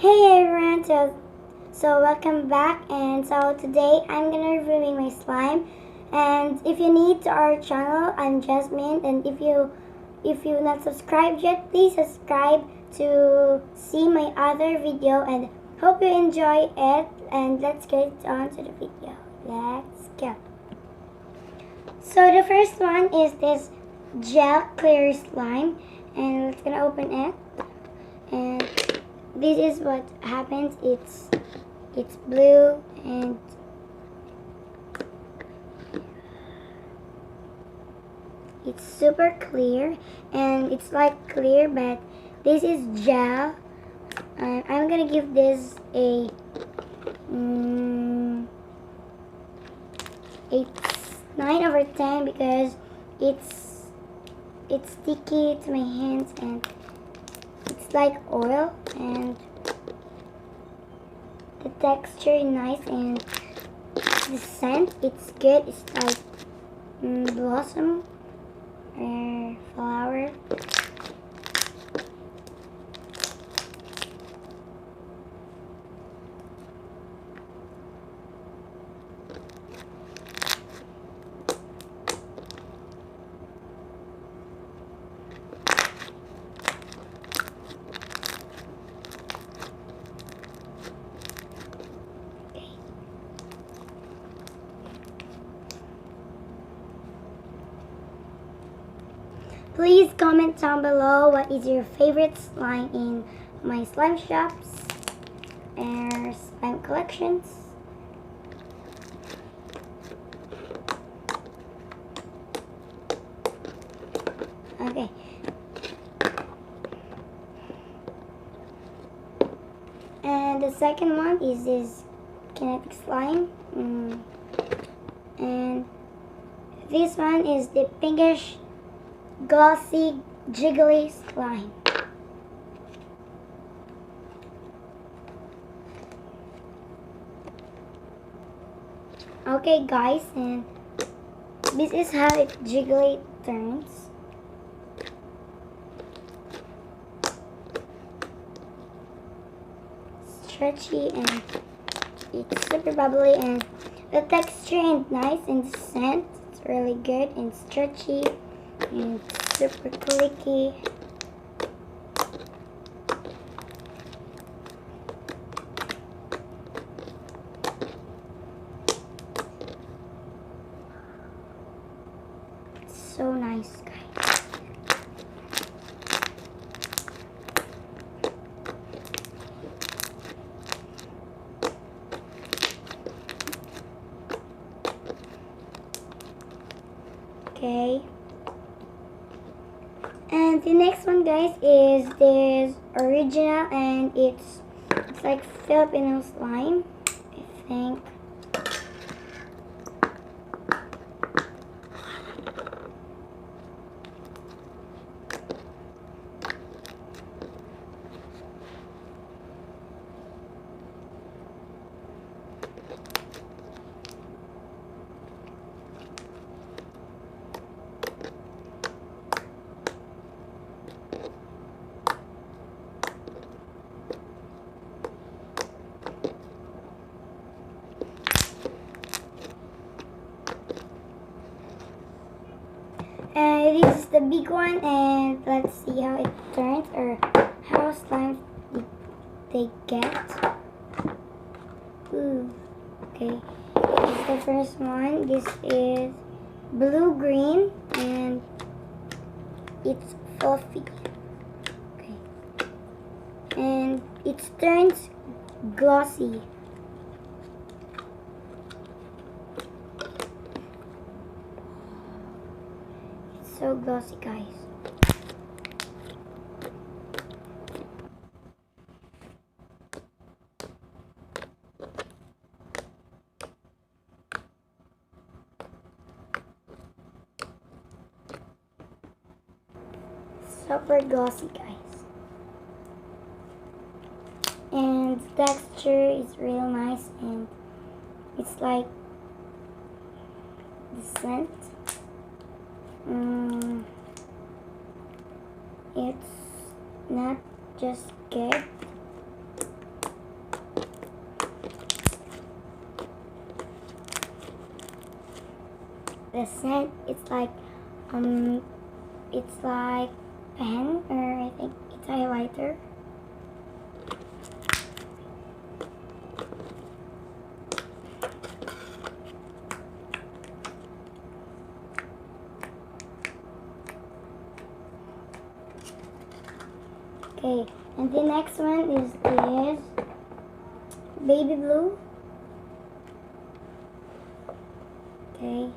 Hey everyone, so welcome back, and so today I'm gonna reviewing my slime. And if you're new to our channel, I'm Jasmine, and if you not subscribed yet, please subscribe to see my other video, and hope you enjoy it. And let's get on to the video. Let's go. So the first one is this gel clear slime, and let's gonna open it. And this is what happens. It's blue and it's super clear, and it's like clear, but this is gel. I'm gonna give this a 9/10 because it's sticky to my hands, and it's like oil, and the texture is nice, and the scent, it's good. It's like blossom or flower. Please comment down below what is your favorite slime in my slime shops and slime collections. Okay. And the second one is this kinetic slime. And this one is the pinkish glossy jiggly slime. Okay guys, and this is how it jiggly turns. Stretchy, and it's super bubbly, and the texture is nice, and the scent, it's really good and stretchy and super clicky. It's so nice, guys. Okay. And the next one, guys, is this original, and it's like Filipino slime, I think. And this is the big one, and let's see how it turns, or how slime they get. Ooh, okay. This is the first one. This is blue-green, and it's fluffy. Okay. And it turns glossy. So glossy, guys. Super glossy, guys. And the texture is real nice, and it's like the scent. It's not just good, the scent. It's like pen, or I think it's highlighter. Okay, and the next one is this baby blue. Okay.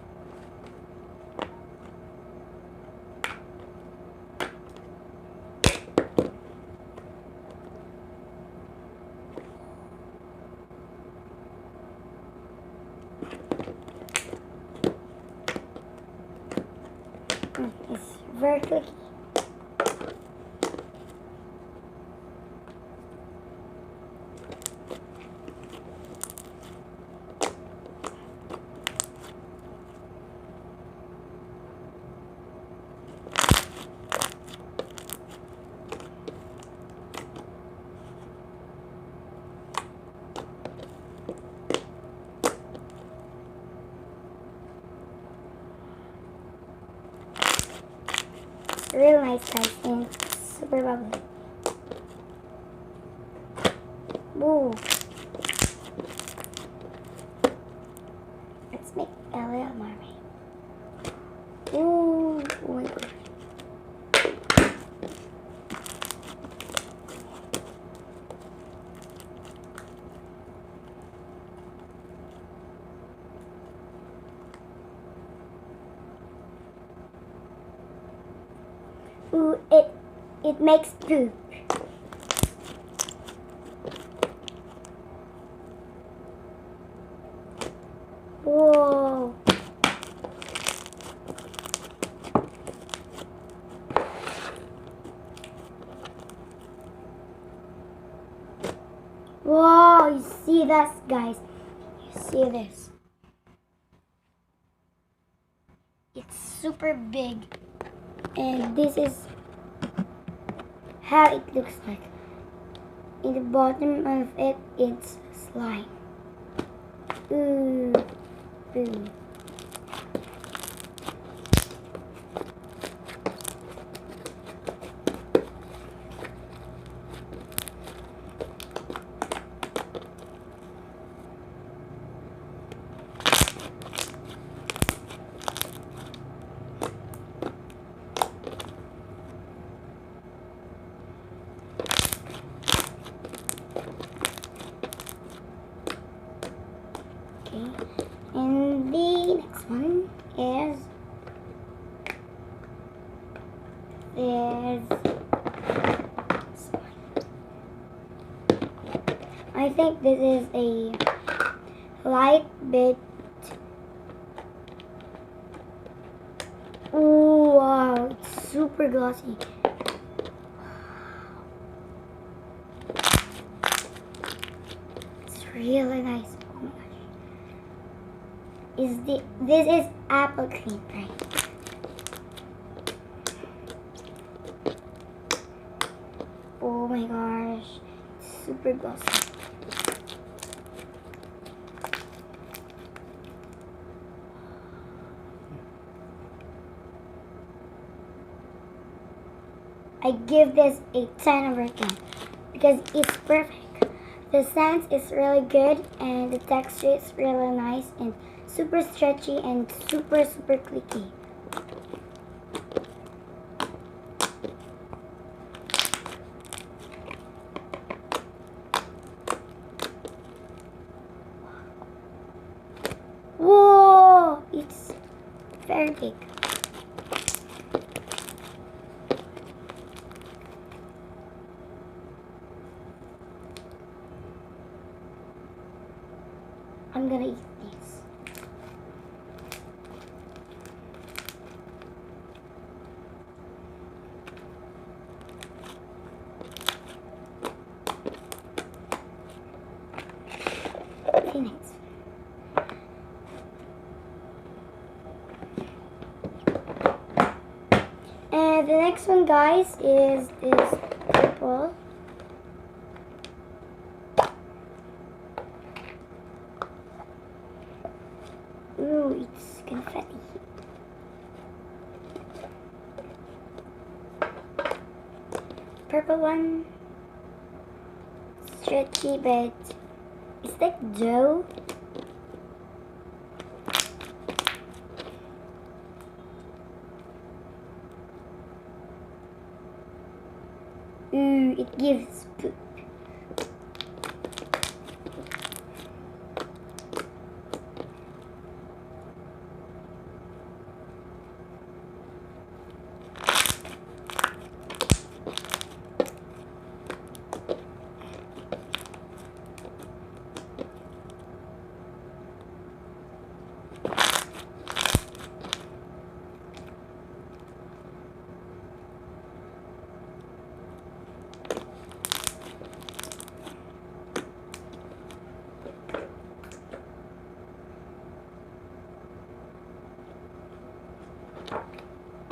It's very clicky. Real nice, guys, and super bubbly. Ooh. Let's make a little mermaid. Ooh, oh my gosh. Ooh, it makes poop. Whoa. Whoa, you see this, guys? You see this? It's super big. And this is how it looks like. In the bottom of it, it's slime. Ooh, ooh. And the next one is I think this is a light bit. Ooh, wow, it's super glossy. It's really nice. Oh my gosh. This is apple cream, right? Oh my gosh, it's super glossy. I give this a 10 over 10 because it's perfect. The scent is really good and the texture is really nice and super stretchy and super clicky. Whoa! It's very big. I'm gonna eat this. Okay, next. And the next one, guys, is this purple. Ooh, it's confetti. purple one. Stretchy, but it's like dough. Ooh, it gives poop.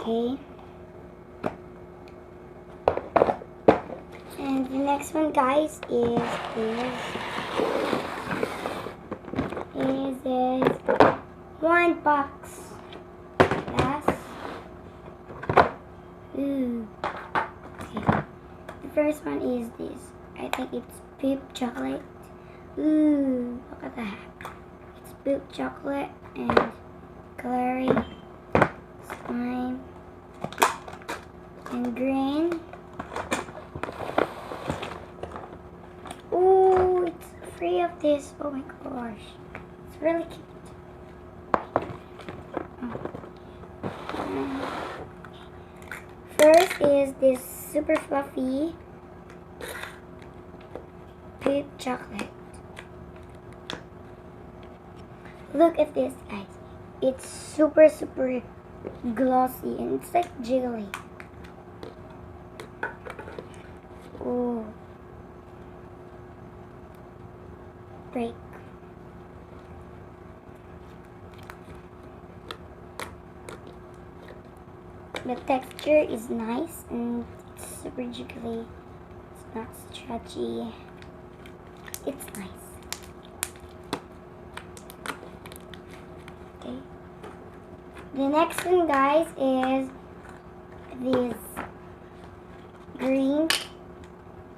Okay. And the next one, guys, is this one box. Yes. Ooh. Okay. The first one is this. I think it's poop chocolate. Ooh, look at that. It's poop chocolate and coloring, slime, and green. Ooh, it's free of this. Oh my gosh. It's really cute. First is this super fluffy poop chocolate. Look at this, guys. It's super glossy and it's like jiggly. Ooh. Break. The texture is nice and it's super jiggly. It's not stretchy. It's nice. Okay. The next one, guys, is this green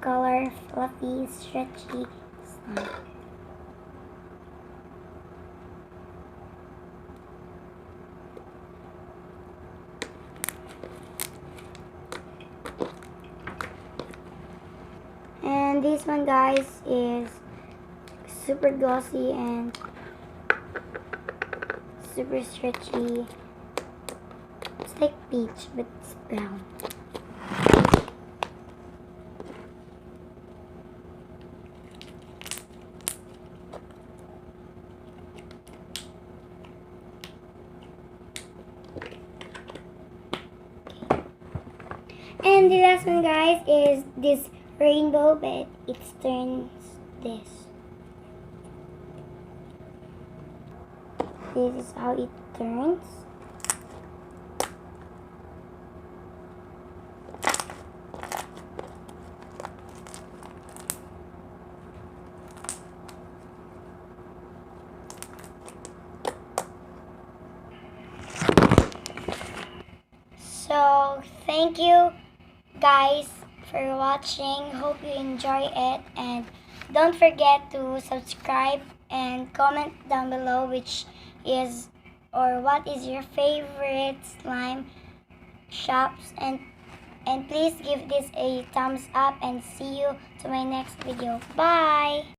color fluffy stretchy slime. And this one, guys, is super glossy and super stretchy. It's like peach, but it's brown. And the last one, guys, is this rainbow, but it turns this. This is how it turns. So, thank you guys for watching. Hope you enjoy it, and don't forget to subscribe and comment down below which is or what is your favorite slime shops, and please give this a thumbs up and see you to my next video. Bye.